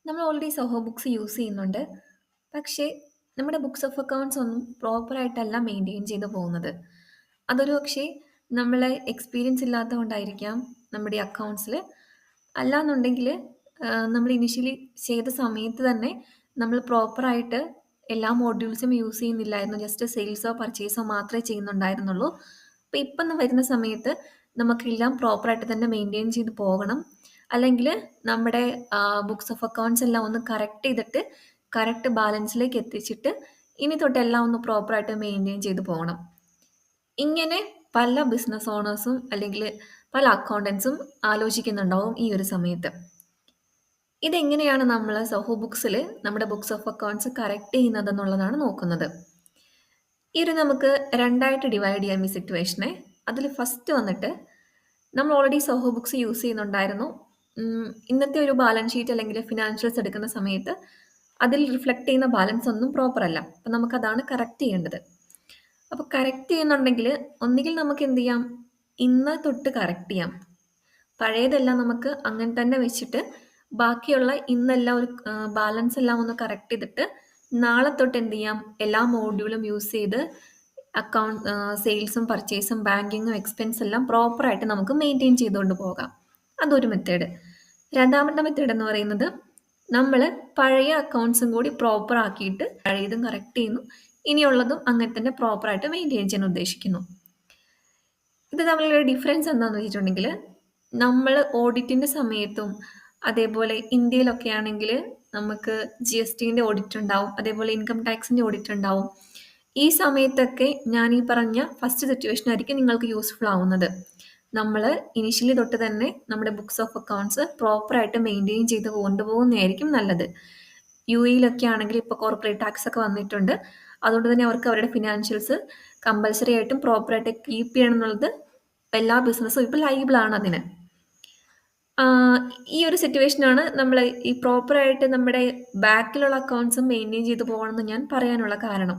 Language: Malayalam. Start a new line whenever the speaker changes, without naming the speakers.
നമ്മൾ ഓൾറെഡി സോഹോ ബുക്സ് യൂസ് ചെയ്യുന്നുണ്ട്. പക്ഷേ, നമ്മുടെ ബുക്സ് ഓഫ് അക്കൗണ്ട്സ് ഒന്നും പ്രോപ്പറായിട്ടല്ല മെയിൻറ്റെയിൻ ചെയ്ത് പോകുന്നത്. അതൊരു പക്ഷേ നമ്മളെ എക്സ്പീരിയൻസ് ഇല്ലാത്തതുകൊണ്ടായിരിക്കാം നമ്മുടെ അക്കൗണ്ട്സിൽ. അല്ലാന്നുണ്ടെങ്കില് നമ്മൾ ഇനിഷ്യലി ചെയ്ത സമയത്ത് തന്നെ നമ്മൾ പ്രോപ്പറായിട്ട് എല്ലാ മോഡ്യൂൾസും യൂസ് ചെയ്യുന്നില്ലായിരുന്നു. ജസ്റ്റ് സെയിൽസോ പർച്ചേസോ മാത്രമേ ചെയ്യുന്നുണ്ടായിരുന്നുള്ളൂ. അപ്പോൾ ഇപ്പം വരുന്ന സമയത്ത് നമുക്കെല്ലാം പ്രോപ്പറായിട്ട് തന്നെ മെയിൻറ്റെയിൻ ചെയ്ത് പോകണം. അല്ലെങ്കില് നമ്മുടെ ബുക്സ് ഓഫ് അക്കൗണ്ട്സ് എല്ലാം ഒന്ന് കറക്റ്റ് ചെയ്തിട്ട് കറക്റ്റ് ബാലൻസിലേക്ക് എത്തിച്ചിട്ട് ഇനി തൊട്ട് എല്ലാം ഒന്ന് പ്രോപ്പറായിട്ട് മെയിൻറ്റെയിൻ ചെയ്ത് പോകണം. ഇങ്ങനെ പല ബിസിനസ് ഓണേഴ്സും അല്ലെങ്കിൽ പല അക്കൗണ്ടൻസും ആലോചിക്കുന്നുണ്ടാവും ഈ ഒരു സമയത്ത്. ഇതെങ്ങനെയാണ് നമ്മൾ സോഹോ ബുക്സിൽ നമ്മുടെ ബുക്സ് ഓഫ് അക്കൗണ്ട്സ് കറക്റ്റ് ചെയ്യുന്നതെന്നുള്ളതാണ് നോക്കുന്നത്. ഈ ഒരു നമുക്ക് രണ്ടായിട്ട് ഡിവൈഡ് ചെയ്യാം ഈ സിറ്റുവേഷനെ. അതിൽ ഫസ്റ്റ് വന്നിട്ട് നമ്മൾ ഓൾറെഡി സോഹോ ബുക്സ് യൂസ് ചെയ്യുന്നുണ്ടായിരുന്നു. ഇന്നത്തെ ഒരു ബാലൻസ് ഷീറ്റ് അല്ലെങ്കിൽ ഫിനാൻഷ്യൽസ് എടുക്കുന്ന സമയത്ത് അതിൽ റിഫ്ലക്റ്റ് ചെയ്യുന്ന ബാലൻസ് ഒന്നും പ്രോപ്പർ അല്ല. അപ്പം നമുക്കതാണ് കറക്റ്റ് ചെയ്യേണ്ടത്. അപ്പോൾ കറക്റ്റ് ചെയ്യുന്നുണ്ടെങ്കിൽ ഒന്നുകിൽ നമുക്ക് എന്ത് ചെയ്യാം, ഇന്ന് തൊട്ട് കറക്റ്റ് ചെയ്യാം. പഴയതെല്ലാം നമുക്ക് അങ്ങനെ തന്നെ വെച്ചിട്ട് ബാക്കിയുള്ള ഇന്നെല്ലാം ഒരു ബാലൻസ് എല്ലാം ഒന്ന് കറക്റ്റ് ചെയ്തിട്ട് നാളെ തൊട്ട് എന്ത് ചെയ്യാം, എല്ലാ മോഡ്യൂളും യൂസ് ചെയ്ത് അക്കൗണ്ട് സെയിൽസും പർച്ചേസും ബാങ്കിങ്ങും എക്സ്പെൻസ് എല്ലാം പ്രോപ്പറായിട്ട് നമുക്ക് മെയിൻറ്റെയിൻ ചെയ്തുകൊണ്ട് പോകാം. അതൊരു മെത്തേഡ്. രണ്ടാമത്തെ മെത്തേഡ് എന്ന് പറയുന്നത് നമ്മൾ പഴയ അക്കൗണ്ട്സും കൂടി പ്രോപ്പർ ആക്കിയിട്ട് പഴയതും കറക്റ്റ് ചെയ്യുന്നു, ഇനിയുള്ളതും അങ്ങനെ തന്നെ പ്രോപ്പറായിട്ട് മെയിൻറ്റെയിൻ ചെയ്യാൻ ഉദ്ദേശിക്കുന്നു. ഇത് തമ്മിലുള്ള ഡിഫറൻസ് എന്താണെന്ന് വെച്ചിട്ടുണ്ടെങ്കിൽ, നമ്മൾ ഓഡിറ്റിൻ്റെ സമയത്തും അതേപോലെ ഇന്ത്യയിലൊക്കെ ആണെങ്കിൽ നമുക്ക് GSTൻ്റെ ഓഡിറ്റ് ഉണ്ടാവും, അതേപോലെ ഇൻകം ടാക്സിൻ്റെ ഓഡിറ്റ് ഉണ്ടാവും. ഈ സമയത്തൊക്കെ ഞാൻ ഈ പറഞ്ഞ ഫസ്റ്റ് സിറ്റുവേഷൻ ആയിരിക്കും നിങ്ങൾക്ക് യൂസ്ഫുൾ ആവുന്നത്. നമ്മൾ ഇനിഷ്യലി തൊട്ട് തന്നെ നമ്മുടെ ബുക്സ് ഓഫ് അക്കൗണ്ട്സ് പ്രോപ്പറായിട്ട് മെയിൻറ്റെയിൻ ചെയ്ത് കൊണ്ടുപോകുന്നതായിരിക്കും നല്ലത്. UAE ആണെങ്കിൽ ഇപ്പോൾ കോർപ്പറേറ്റ് ടാക്സ് ഒക്കെ വന്നിട്ടുണ്ട്. അതുകൊണ്ട് തന്നെ അവർക്ക് അവരുടെ ഫിനാൻഷ്യൽസ് കമ്പൽസറി ആയിട്ടും പ്രോപ്പറായിട്ട് കീപ്പ് ചെയ്യണം എന്നുള്ളത് എല്ലാ ബിസിനസ്സും ഇപ്പോൾ ലൈബിളാണ് അതിന്. ഈ ഒരു സിറ്റുവേഷനാണ് നമ്മൾ ഈ പ്രോപ്പറായിട്ട് നമ്മുടെ ബാക്കിലുള്ള അക്കൗണ്ട്സും മെയിൻറ്റെയിൻ ചെയ്ത് പോകണമെന്ന് ഞാൻ പറയാനുള്ള കാരണം.